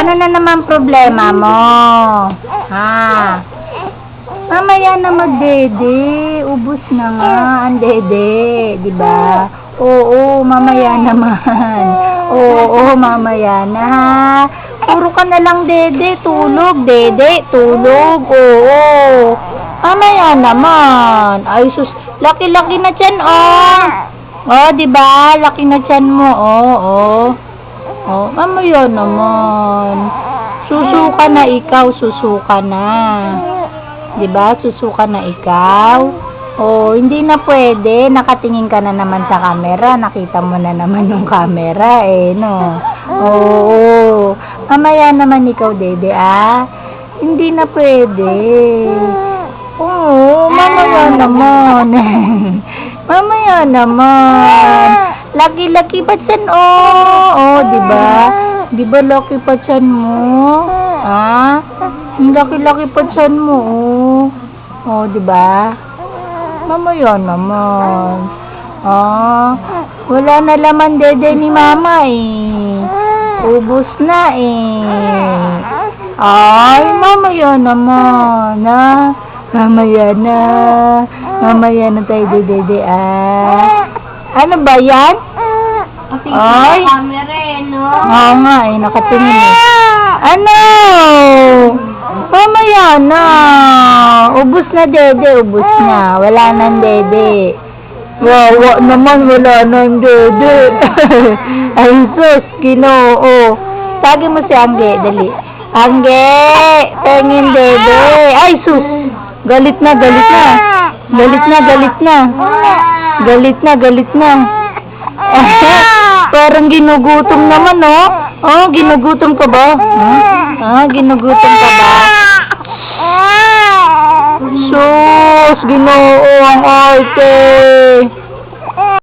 Ano na naman problema mo? Ha? Mamaya na magdede. Ubus na nga ang dede. Diba? Oo, mamaya naman. Oo, mamaya na. Puro ka na lang dede. Tulog, dede. Tulog. Oo. Mamaya naman. Ay, sus. Laki-laki na tiyan, oh. Oh, diba? Laki na tiyan mo, oh. Oh, mamaya naman. Susuka na ikaw, susuka na. Diba? Susuka na ikaw. Oh, hindi na pwede. Nakatingin ka na naman sa camera. Nakita mo na naman yung camera, no? Oo. Mamaya naman ikaw, dede, ah. Hindi na pwede. Oo, mamaya naman. Mamaya naman. Laki-laki pa tiyan, oh, diba? Diba laki pa tiyan mo? Ha? Laki-laki pa tiyan mo, oh. Oh, diba? Mamaya naman. Ah, wala na laman dede ni mama, Ubus na, Ay, mamaya naman, Mamaya na. Mamaya na tayo, dede, Ano ba yan? Ay! Oo nga, nakatingin, Ano? Mamaya na. Ubus na, dede, ubus na. Wala nang dede. Wawa naman, wala nang dede. Ay, sus, Ginoo. Tagi mo si Angge, dali. Angge, pengin, dede. Ay, sus. Galit na, galit na. Galit na, galit na. Galit na, galit na. Parang ginugutom naman, oh. Oh, ginugutom ka ba? Ginugutom ka ba? Sus, Ginoo ang arte.